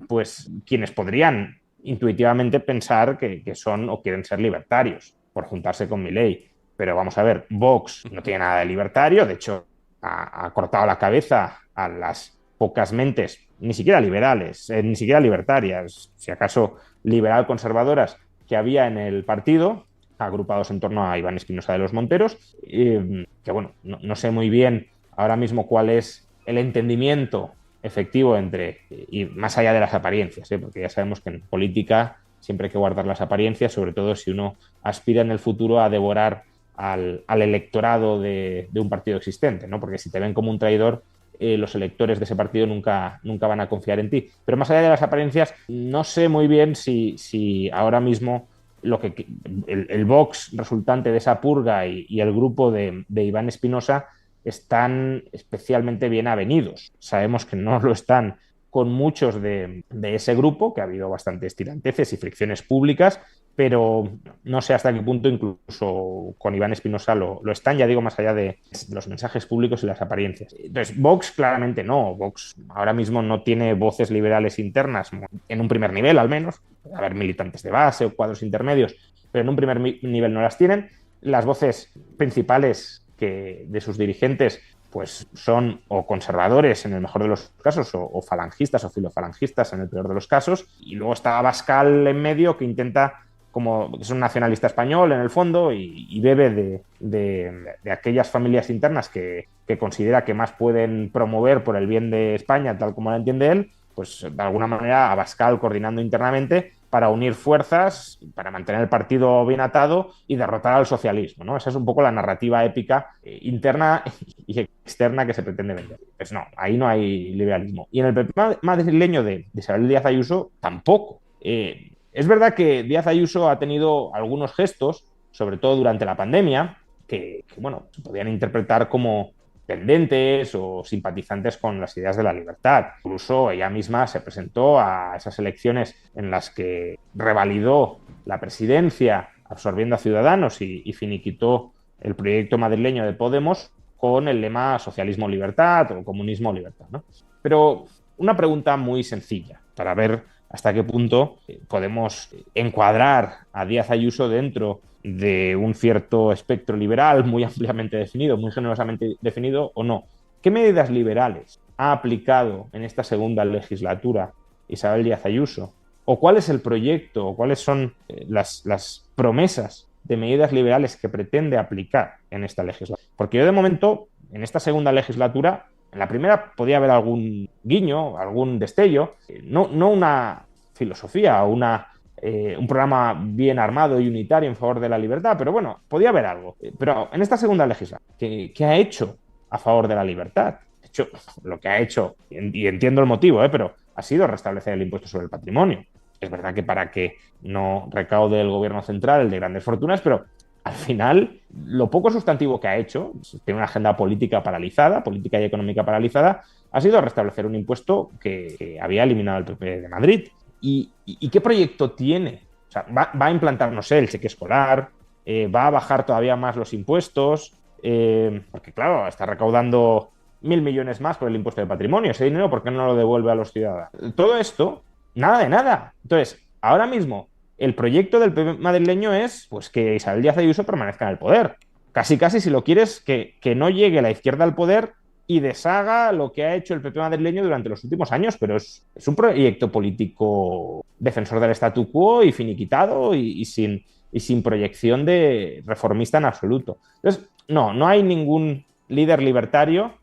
pues quienes podrían intuitivamente pensar que son o quieren ser libertarios por juntarse con Milei. Pero vamos a ver, Vox no tiene nada de libertario, de hecho ha cortado la cabeza a las pocas mentes, ni siquiera liberales, ni siquiera libertarias, si acaso liberal conservadoras que había en el partido, agrupados en torno a Iván Espinosa de los Monteros, que bueno, no sé muy bien ahora mismo cuál es el entendimiento efectivo entre, y más allá de las apariencias, porque ya sabemos que en política siempre hay que guardar las apariencias, sobre todo si uno aspira en el futuro a devorar al electorado de un partido existente, ¿no? Porque si te ven como un traidor, los electores de ese partido nunca van a confiar en ti. Pero más allá de las apariencias, no sé muy bien si ahora mismo el Vox resultante de esa purga y el grupo de Iván Espinosa están especialmente bien avenidos. Sabemos que no lo están con muchos de ese grupo, que ha habido bastantes tiranteces y fricciones públicas, pero no sé hasta qué punto incluso con Iván Espinosa lo están, ya digo, más allá de los mensajes públicos y las apariencias. Entonces, Vox claramente no. Vox ahora mismo no tiene voces liberales internas, en un primer nivel al menos. Puede haber militantes de base o cuadros intermedios, pero en un primer nivel no las tienen. Las voces principales de sus dirigentes pues son o conservadores en el mejor de los casos o falangistas o filofalangistas en el peor de los casos. Y luego está Abascal en medio, que intenta, como es un nacionalista español en el fondo y bebe de aquellas familias internas que considera que más pueden promover por el bien de España, tal como lo entiende él, pues de alguna manera Abascal coordinando internamente para unir fuerzas, para mantener el partido bien atado y derrotar al socialismo, ¿no? Esa es un poco la narrativa épica interna y externa que se pretende vender. Pues no, ahí no hay liberalismo. Y en el PP madrileño de Isabel Díaz Ayuso tampoco. Es verdad que Díaz Ayuso ha tenido algunos gestos, sobre todo durante la pandemia, que bueno, se podían interpretar como tendentes o simpatizantes con las ideas de la libertad. Incluso ella misma se presentó a esas elecciones en las que revalidó la presidencia absorbiendo a Ciudadanos y finiquitó el proyecto madrileño de Podemos con el lema socialismo-libertad o comunismo-libertad, ¿no? Pero una pregunta muy sencilla para ver hasta qué punto podemos encuadrar a Díaz Ayuso dentro de un cierto espectro liberal muy ampliamente definido, muy generosamente definido o no. ¿Qué medidas liberales ha aplicado en esta segunda legislatura Isabel Díaz Ayuso? ¿O cuál es el proyecto o cuáles son las promesas de medidas liberales que pretende aplicar en esta legislatura? Porque yo de momento, en esta segunda legislatura, en la primera podía haber algún guiño, algún destello, no una filosofía o un programa bien armado y unitario en favor de la libertad, pero bueno, podía haber algo. Pero en esta segunda legislatura, ¿qué ha hecho a favor de la libertad? De hecho, lo que ha hecho, y entiendo el motivo, pero ha sido restablecer el impuesto sobre el patrimonio. Es verdad que para que no recaude el gobierno central el de grandes fortunas, pero al final, lo poco sustantivo que ha hecho, tiene una agenda política paralizada, política y económica paralizada, ha sido restablecer un impuesto que había eliminado el PP de Madrid. ¿Y qué proyecto tiene? O sea, va a implantar, no sé, el cheque escolar, va a bajar todavía más los impuestos, porque claro, está recaudando 1.000 millones más por el impuesto de patrimonio. Ese dinero, ¿por qué no lo devuelve a los ciudadanos? Todo esto, nada de nada. Entonces, ahora mismo, el proyecto del PP madrileño es pues, que Isabel Díaz Ayuso permanezca en el poder. Casi, casi, si lo quieres, que no llegue la izquierda al poder y deshaga lo que ha hecho el PP madrileño durante los últimos años, pero es un proyecto político defensor del statu quo y finiquitado y sin proyección de reformista en absoluto. Entonces, no hay ningún líder libertario.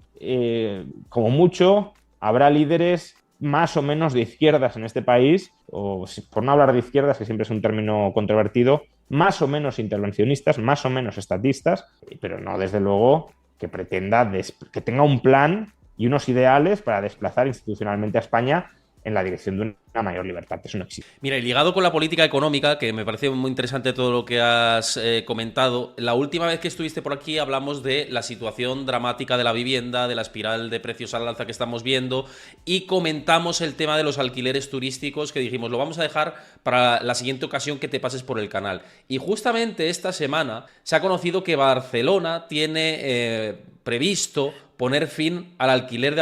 Como mucho, habrá líderes más o menos de izquierdas en este país, o por no hablar de izquierdas, que siempre es un término controvertido, más o menos intervencionistas, más o menos estatistas, pero no, desde luego, que pretenda que tenga un plan y unos ideales para desplazar institucionalmente a España en la dirección de una mayor libertad. Eso no existe. Mira, y ligado con la política económica, que me parece muy interesante todo lo que has comentado, la última vez que estuviste por aquí hablamos de la situación dramática de la vivienda, de la espiral de precios al alza que estamos viendo, y comentamos el tema de los alquileres turísticos, que dijimos, lo vamos a dejar para la siguiente ocasión que te pases por el canal. Y justamente esta semana se ha conocido que Barcelona tiene previsto poner fin al alquiler de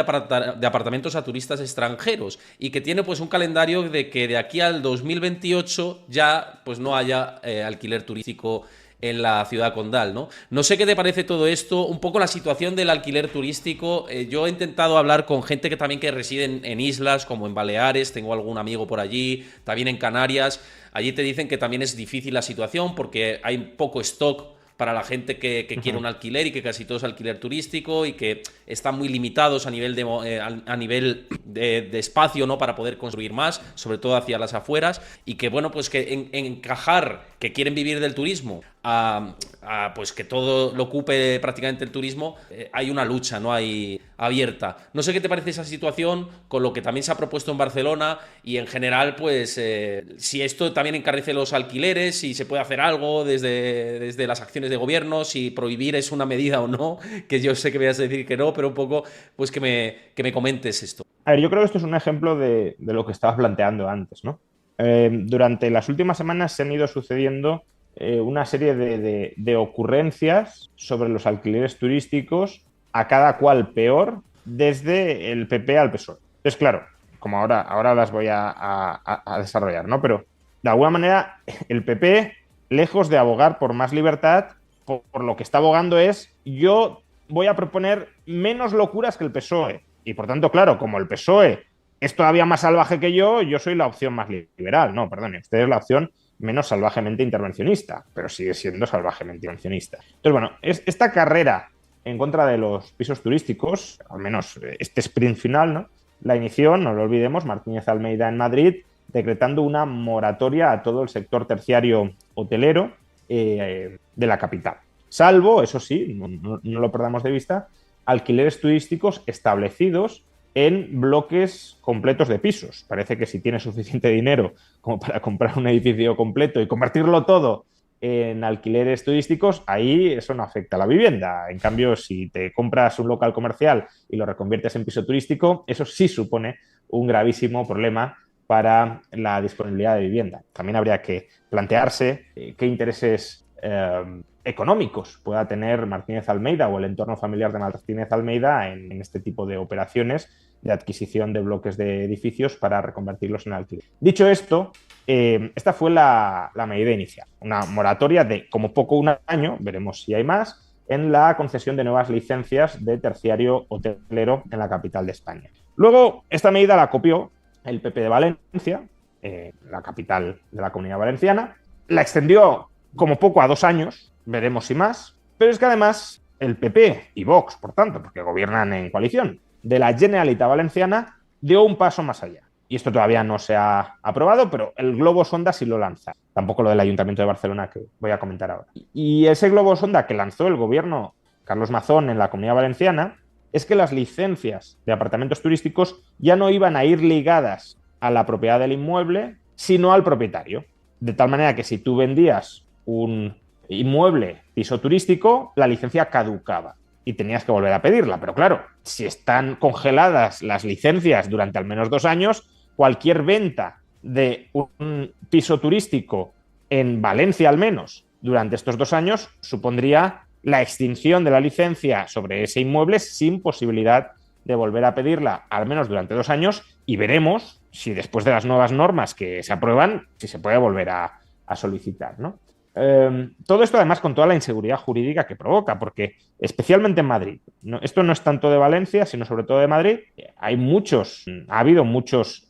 apartamentos a turistas extranjeros y que tiene pues un calendario de que de aquí al 2028 ya pues no haya alquiler turístico en la ciudad condal, ¿no? No sé qué te parece todo esto, un poco la situación del alquiler turístico. Yo he intentado hablar con gente que también que reside en islas, como en Baleares, tengo algún amigo por allí, también en Canarias. Allí te dicen que también es difícil la situación porque hay poco stock para la gente que quiere un alquiler y que casi todo es alquiler turístico y que están muy limitados a nivel de espacio, ¿no? Para poder construir más, sobre todo hacia las afueras, y que bueno, pues que encajar que quieren vivir del turismo pues que todo lo ocupe prácticamente el turismo, hay una lucha, ¿no? Hay abierta. No sé qué te parece esa situación con lo que también se ha propuesto en Barcelona y en general, pues si esto también encarece los alquileres, si se puede hacer algo desde las acciones de gobierno, si prohibir es una medida o no, que yo sé que me vas a decir que no, pero un poco pues que me comentes esto. A ver, yo creo que esto es un ejemplo de lo que estabas planteando antes, ¿no? Durante las últimas semanas se han ido sucediendo una serie de ocurrencias sobre los alquileres turísticos, a cada cual peor, desde el PP al PSOE. Entonces, claro, como ahora las voy a desarrollar, ¿no? Pero, de alguna manera, el PP, lejos de abogar por más libertad, por lo que está abogando es, yo voy a proponer menos locuras que el PSOE. Y, por tanto, claro, como el PSOE es todavía más salvaje que yo soy la opción más liberal. No, perdone, usted es la opción menos salvajemente intervencionista, pero sigue siendo salvajemente intervencionista. Entonces, bueno, esta carrera en contra de los pisos turísticos, al menos este sprint final, ¿no? La inició, no lo olvidemos, Martínez Almeida en Madrid, decretando una moratoria a todo el sector terciario hotelero de la capital. Salvo, eso sí, no lo perdamos de vista, alquileres turísticos establecidos en bloques completos de pisos. Parece que si tienes suficiente dinero como para comprar un edificio completo y convertirlo todo en alquileres turísticos, ahí eso no afecta a la vivienda. En cambio, si te compras un local comercial y lo reconviertes en piso turístico, eso sí supone un gravísimo problema para la disponibilidad de vivienda. También habría que plantearse qué intereses económicos pueda tener Martínez Almeida o el entorno familiar de Martínez Almeida en este tipo de operaciones de adquisición de bloques de edificios para reconvertirlos en alquiler. Dicho esto, esta fue la medida inicial, una moratoria de como poco un año, veremos si hay más, en la concesión de nuevas licencias de terciario hotelero en la capital de España. Luego, esta medida la copió el PP de Valencia, la capital de la Comunidad Valenciana, la extendió como poco a 2 años, veremos si más, pero es que además el PP y Vox, por tanto, porque gobiernan en coalición, de la Generalitat Valenciana, dio un paso más allá. Y esto todavía no se ha aprobado, pero el globo sonda sí lo lanza. Tampoco lo del Ayuntamiento de Barcelona, que voy a comentar ahora. Y ese globo sonda que lanzó el gobierno Carlos Mazón en la Comunidad Valenciana es que las licencias de apartamentos turísticos ya no iban a ir ligadas a la propiedad del inmueble, sino al propietario. De tal manera que si tú vendías un inmueble, piso turístico, la licencia caducaba y tenías que volver a pedirla. Pero claro, si están congeladas las licencias durante al menos 2 años, cualquier venta de un piso turístico en Valencia al menos durante estos 2 años supondría la extinción de la licencia sobre ese inmueble sin posibilidad de volver a pedirla al menos durante 2 años, y veremos si después de las nuevas normas que se aprueban, si se puede volver a solicitar, ¿no? Todo esto además con toda la inseguridad jurídica que provoca, porque especialmente en Madrid, esto no es tanto de Valencia, sino sobre todo de Madrid, ha habido muchos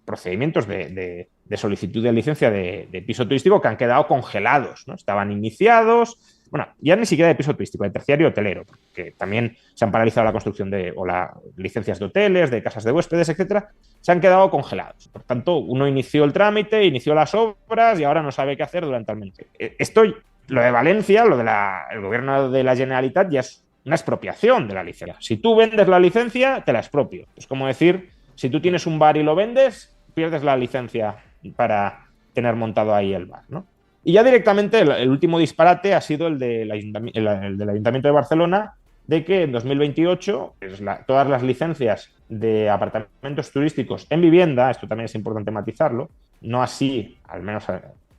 procedimientos de solicitud de licencia de piso turístico que han quedado congelados, ¿no? Estaban iniciados, bueno, ya ni siquiera de piso turístico, de terciario hotelero, porque también se han paralizado la construcción o las licencias de hoteles, de casas de huéspedes, etcétera, se han quedado congelados. Por tanto, uno inició el trámite, inició las obras y ahora no sabe qué hacer durante el mes. Lo de Valencia, el gobierno de la Generalitat ya es una expropiación de la licencia. Si tú vendes la licencia, te la expropio. Es como decir, si tú tienes un bar y lo vendes, pierdes la licencia para tener montado ahí el bar, ¿no? Y ya directamente el último disparate ha sido el del Ayuntamiento de Barcelona, de que en 2028 todas las licencias de apartamentos turísticos en vivienda, esto también es importante matizarlo, no así, al menos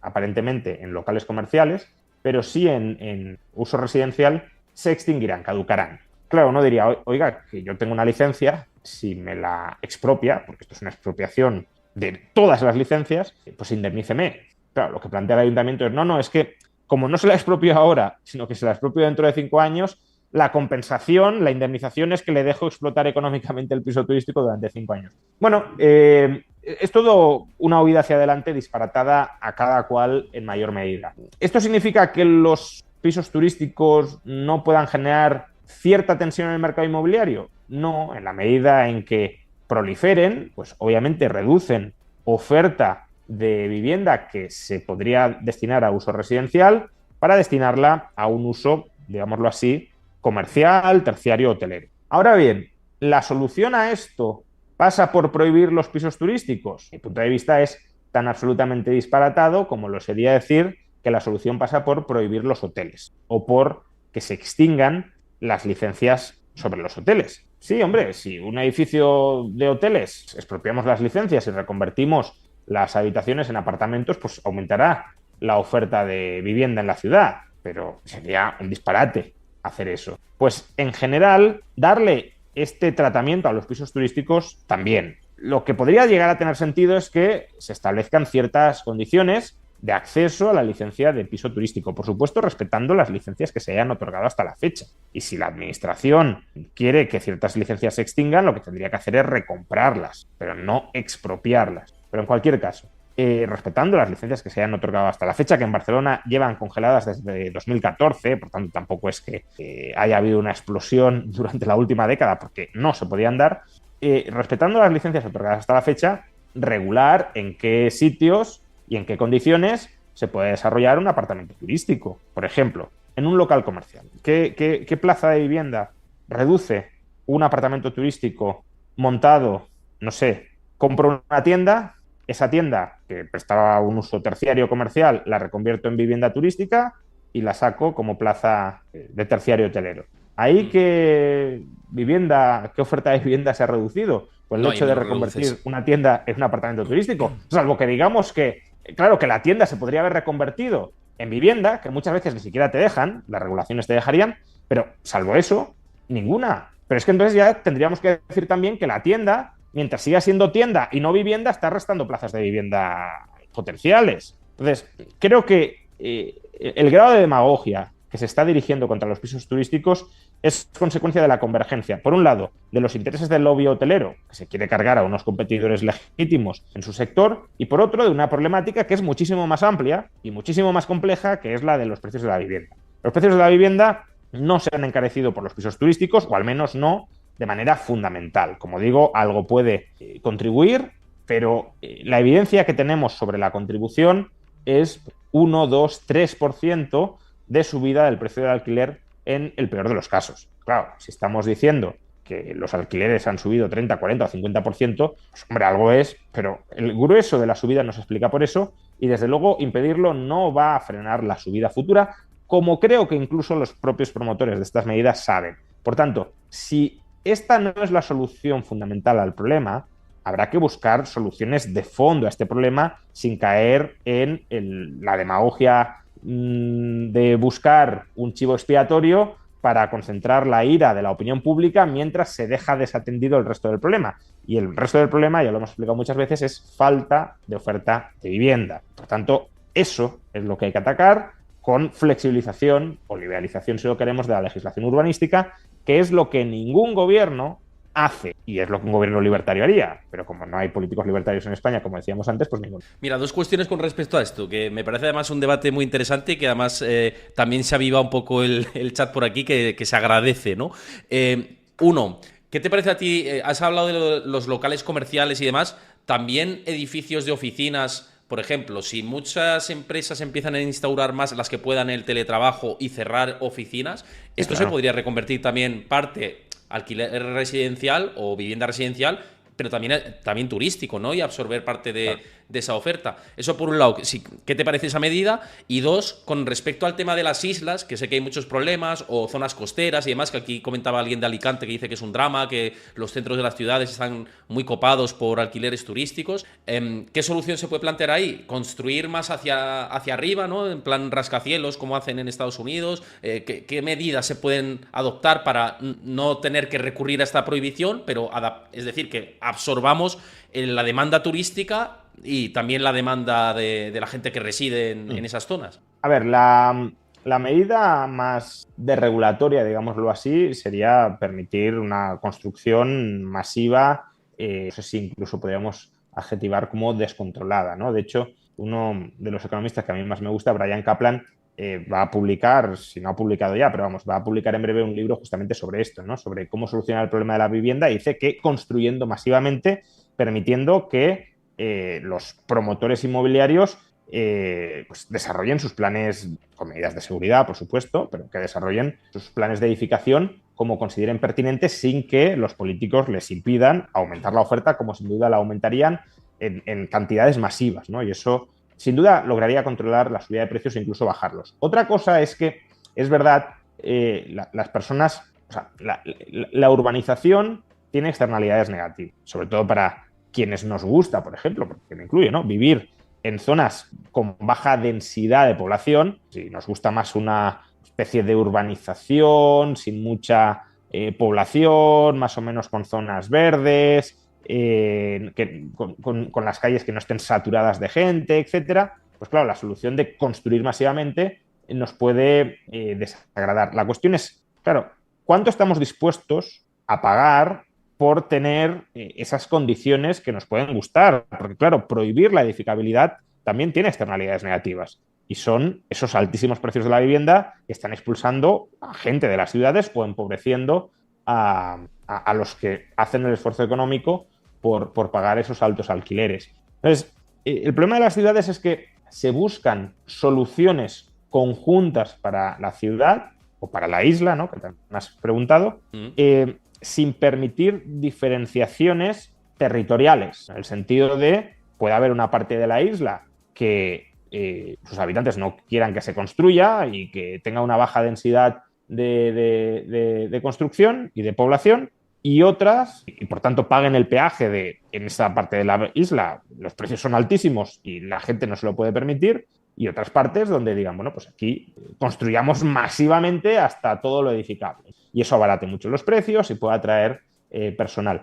aparentemente, en locales comerciales, pero sí en uso residencial, se extinguirán, caducarán. Claro, uno diría, oiga, que yo tengo una licencia, si me la expropia, porque esto es una expropiación de todas las licencias, pues indemníceme. Claro, lo que plantea el ayuntamiento es que como no se la expropio ahora, sino que se la expropio dentro de 5 años, la compensación, la indemnización es que le dejo explotar económicamente el piso turístico durante 5 años. Bueno, es todo una huida hacia adelante disparatada a cada cual en mayor medida. ¿Esto significa que los pisos turísticos no puedan generar cierta tensión en el mercado inmobiliario? No, en la medida en que proliferen, pues obviamente reducen oferta de vivienda que se podría destinar a uso residencial para destinarla a un uso, digámoslo así, comercial, terciario, hotelero. Ahora bien, ¿la solución a esto pasa por prohibir los pisos turísticos? Mi punto de vista es tan absolutamente disparatado como lo sería decir que la solución pasa por prohibir los hoteles o por que se extingan las licencias sobre los hoteles. Sí, hombre, si un edificio de hoteles expropiamos las licencias y reconvertimos las habitaciones en apartamentos, pues aumentará la oferta de vivienda en la ciudad, pero sería un disparate hacer eso. Pues en general, darle este tratamiento a los pisos turísticos también. Lo que podría llegar a tener sentido es que se establezcan ciertas condiciones de acceso a la licencia de piso turístico, por supuesto respetando las licencias que se hayan otorgado hasta la fecha. Y si la administración quiere que ciertas licencias se extingan, lo que tendría que hacer es recomprarlas, pero no expropiarlas. Pero en cualquier caso, respetando las licencias que se hayan otorgado hasta la fecha, que en Barcelona llevan congeladas desde 2014, por tanto tampoco es que haya habido una explosión durante la última década, porque no se podían dar, respetando las licencias otorgadas hasta la fecha, regular en qué sitios y en qué condiciones se puede desarrollar un apartamento turístico. Por ejemplo, en un local comercial. ¿Qué plaza de vivienda reduce un apartamento turístico montado, no sé, compro una tienda, esa tienda que prestaba un uso terciario comercial la reconvierto en vivienda turística y la saco como plaza de terciario hotelero? ¿Ahí qué oferta de vivienda se ha reducido? Pues el hecho de reconvertir una tienda en un apartamento turístico. Salvo que digamos que, claro, que la tienda se podría haber reconvertido en vivienda, que muchas veces ni siquiera te dejan, las regulaciones te dejarían, pero salvo eso, ninguna. Pero es que entonces ya tendríamos que decir también que la tienda, mientras siga siendo tienda y no vivienda, está restando plazas de vivienda potenciales. Entonces, creo que el grado de demagogia que se está dirigiendo contra los pisos turísticos es consecuencia de la convergencia, por un lado, de los intereses del lobby hotelero, que se quiere cargar a unos competidores legítimos en su sector, y por otro, de una problemática que es muchísimo más amplia y muchísimo más compleja, que es la de los precios de la vivienda. Los precios de la vivienda no se han encarecido por los pisos turísticos, o al menos no de manera fundamental. Como digo, algo puede contribuir, pero la evidencia que tenemos sobre la contribución es 1, 2, 3% de subida del precio del alquiler en el peor de los casos. Claro, si estamos diciendo que los alquileres han subido 30, 40 o 50%, pues hombre, algo es, pero el grueso de la subida no se explica por eso y desde luego impedirlo no va a frenar la subida futura, como creo que incluso los propios promotores de estas medidas saben. Por tanto, si esta no es la solución fundamental al problema, habrá que buscar soluciones de fondo a este problema sin caer en la demagogia de buscar un chivo expiatorio para concentrar la ira de la opinión pública mientras se deja desatendido el resto del problema. Y el resto del problema, ya lo hemos explicado muchas veces, es falta de oferta de vivienda. Por tanto, eso es lo que hay que atacar con flexibilización o liberalización, si lo queremos, de la legislación urbanística, que es lo que ningún gobierno hace, y es lo que un gobierno libertario haría, pero como no hay políticos libertarios en España, como decíamos antes, pues ninguno. Mira, dos cuestiones con respecto a esto, que me parece además un debate muy interesante y que además también se aviva un poco el chat por aquí, que se agradece, ¿no? Uno, ¿qué te parece a ti? Has hablado de los locales comerciales y demás, también edificios de oficinas. Por ejemplo, si muchas empresas empiezan a instaurar más las que puedan el teletrabajo y cerrar oficinas, esto se podría reconvertir también parte alquiler residencial o vivienda residencial, pero también turístico, ¿no? Y absorber parte de esa oferta. Eso por un lado, ¿qué te parece esa medida? Y dos, con respecto al tema de las islas, que sé que hay muchos problemas, o zonas costeras y demás, que aquí comentaba alguien de Alicante que dice que es un drama, que los centros de las ciudades están muy copados por alquileres turísticos. ¿Qué solución se puede plantear ahí? ¿Construir más hacia arriba, ¿no? En plan rascacielos, como hacen en Estados Unidos. ¿Qué medidas se pueden adoptar para no tener que recurrir a esta prohibición, pero es decir, que absorbamos la demanda turística y también la demanda de la gente que reside en esas zonas? A ver, la medida más desregulatoria, digámoslo así, sería permitir una construcción masiva, no sé si incluso podríamos adjetivar como descontrolada, ¿no? De hecho, uno de los economistas que a mí más me gusta, Bryan Caplan, va a publicar, si no ha publicado ya, pero vamos, va a publicar en breve un libro justamente sobre esto, ¿no? Sobre cómo solucionar el problema de la vivienda, y dice que construyendo masivamente, permitiendo que los promotores inmobiliarios pues desarrollen sus planes con medidas de seguridad, por supuesto, pero que desarrollen sus planes de edificación como consideren pertinentes sin que los políticos les impidan aumentar la oferta, como sin duda la aumentarían en cantidades masivas, ¿no? Y eso sin duda lograría controlar la subida de precios e incluso bajarlos. Otra cosa es que es verdad, las personas, o sea, la urbanización tiene externalidades negativas, sobre todo para quienes nos gusta, por ejemplo, porque me incluye, ¿no? Vivir en zonas con baja densidad de población, si nos gusta más una especie de urbanización sin mucha población, más o menos con zonas verdes, con las calles que no estén saturadas de gente, etcétera, pues claro, la solución de construir masivamente nos puede desagradar. La cuestión es, claro, ¿cuánto estamos dispuestos a pagar por tener esas condiciones que nos pueden gustar? Porque claro, prohibir la edificabilidad también tiene externalidades negativas, y son esos altísimos precios de la vivienda que están expulsando a gente de las ciudades o empobreciendo a los que hacen el esfuerzo económico por pagar esos altos alquileres. Entonces, el problema de las ciudades es que se buscan soluciones conjuntas para la ciudad o para la isla, ¿no? Que también me has preguntado, sin permitir diferenciaciones territoriales, en el sentido de puede haber una parte de la isla que sus habitantes no quieran que se construya y que tenga una baja densidad de construcción y de población, y otras, y por tanto paguen el peaje en esa parte de la isla, los precios son altísimos y la gente no se lo puede permitir, y otras partes donde digan, bueno, pues aquí construyamos masivamente hasta todo lo edificable. Y eso abarate mucho los precios y puede atraer personal.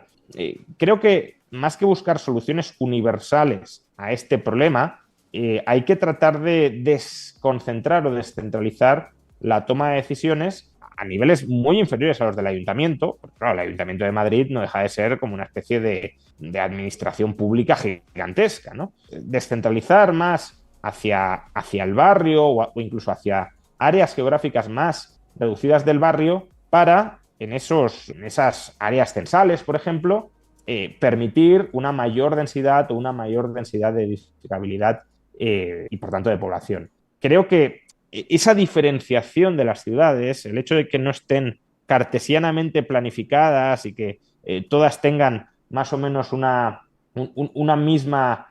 Creo que más que buscar soluciones universales a este problema, hay que tratar de desconcentrar o descentralizar la toma de decisiones a niveles muy inferiores a los del ayuntamiento, porque claro, el Ayuntamiento de Madrid no deja de ser como una especie de administración pública gigantesca, ¿no? Descentralizar más hacia el barrio o incluso hacia áreas geográficas más reducidas del barrio para, en esas áreas censales, por ejemplo, permitir una mayor densidad de edificabilidad y, por tanto, de población. Creo que esa diferenciación de las ciudades, el hecho de que no estén cartesianamente planificadas y que todas tengan más o menos unas mismas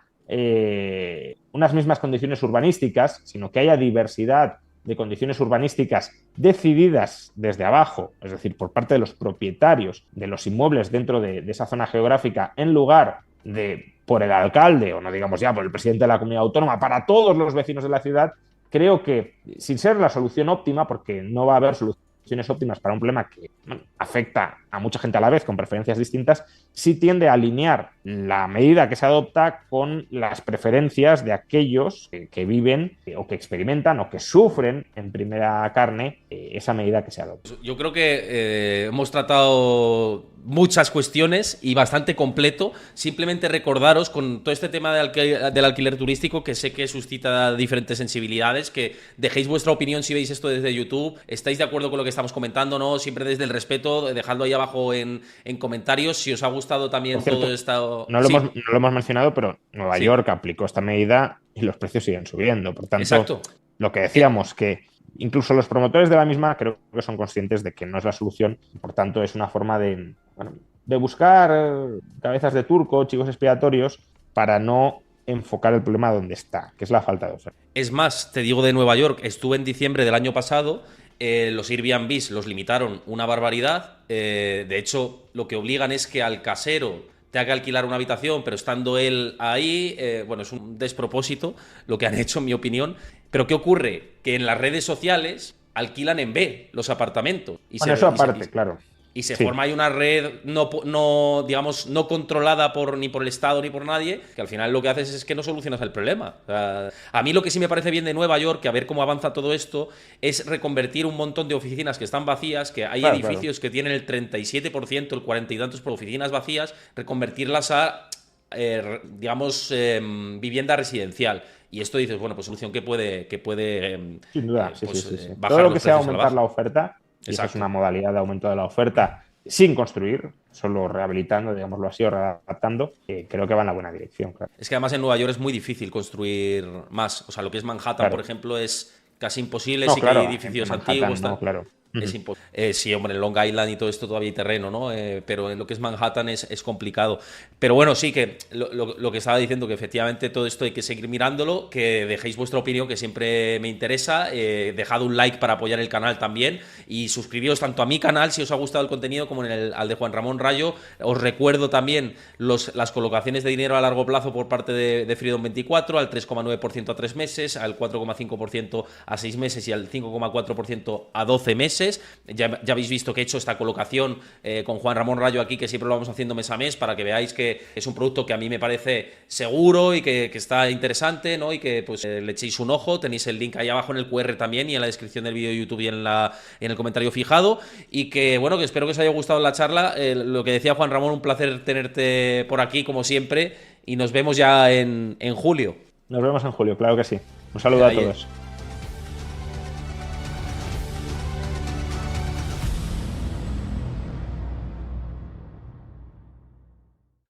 condiciones urbanísticas, sino que haya diversidad de condiciones urbanísticas decididas desde abajo, es decir, por parte de los propietarios de los inmuebles dentro de esa zona geográfica, en lugar de por el alcalde, o no digamos ya por el presidente de la comunidad autónoma, para todos los vecinos de la ciudad, creo que, sin ser la solución óptima, porque no va a haber soluciones óptimas para un problema que afecta a mucha gente a la vez con preferencias distintas, sí tiende a alinear la medida que se adopta con las preferencias de aquellos que viven o que experimentan o que sufren en primera carne esa medida que se adopta. Yo creo que hemos tratado muchas cuestiones y bastante completo. Simplemente recordaros con todo este tema del alquiler turístico, que sé que suscita diferentes sensibilidades, que dejéis vuestra opinión si veis esto desde YouTube. ¿Estáis de acuerdo con lo que estamos comentando? ¿No? Siempre desde el respeto, dejadlo ahí abajo en comentarios. Si os ha gustado también todo esto. No lo hemos mencionado, pero Nueva York aplicó esta medida y los precios siguen subiendo. Por tanto, exacto, lo que decíamos, que incluso los promotores de la misma creo que son conscientes de que no es la solución. Por tanto, es una forma de buscar cabezas de turco, chivos expiatorios, para no enfocar el problema donde está, que es la falta de oferta. Es más, te digo de Nueva York, estuve en diciembre del año pasado. Los Airbnbs los limitaron una barbaridad. De hecho, lo que obligan es que al casero tenga que alquilar una habitación, pero estando él ahí, bueno, es un despropósito lo que han hecho, en mi opinión. Pero ¿qué ocurre? Que en las redes sociales alquilan en B los apartamentos. Eso aparte, claro. Y se forma ahí una red digamos, no controlada ni por el Estado ni por nadie, que al final lo que haces es que no solucionas el problema. O sea, a mí lo que sí me parece bien de Nueva York, que a ver cómo avanza todo esto, es reconvertir un montón de oficinas que están vacías, que hay edificios que tienen el 37%, el 40 y tantos por oficinas vacías, reconvertirlas a, digamos, vivienda residencial. Y esto dices, bueno, pues solución que puede sin duda, pues, sí. bajar todo lo los que sea precios a aumentar la oferta. Y esa es una modalidad de aumento de la oferta sin construir, solo rehabilitando, digámoslo así, o readaptando, creo que va en la buena dirección. Claro. Es que además en Nueva York es muy difícil construir más. O sea, lo que es Manhattan, por ejemplo, es casi imposible. Sí que hay edificios antiguos. No, claro. Es imposible. Sí, hombre, en Long Island y todo esto todavía hay terreno, ¿no? Pero en lo que es Manhattan es complicado. Pero bueno, sí que lo que estaba diciendo, que efectivamente todo esto hay que seguir mirándolo, que dejéis vuestra opinión, que siempre me interesa. Dejad un like para apoyar el canal también y suscribíos tanto a mi canal si os ha gustado el contenido como al de Juan Ramón Rayo. Os recuerdo también las colocaciones de dinero a largo plazo por parte de Freedom24, al 3,9% a 3 meses, al 4,5% a 6 meses y al 5,4% a 12 meses. Ya habéis visto que he hecho esta colocación con Juan Ramón Rayo aquí, que siempre lo vamos haciendo mes a mes, para que veáis que es un producto que a mí me parece seguro y que está interesante, ¿no? Y que pues le echéis un ojo. Tenéis el link ahí abajo en el QR también y en la descripción del vídeo de YouTube y en el comentario fijado. Y que bueno, que espero que os haya gustado la charla. Lo que decía Juan Ramón, un placer tenerte por aquí como siempre y nos vemos ya en julio. Nos vemos en julio, claro que sí. Un saludo a todos.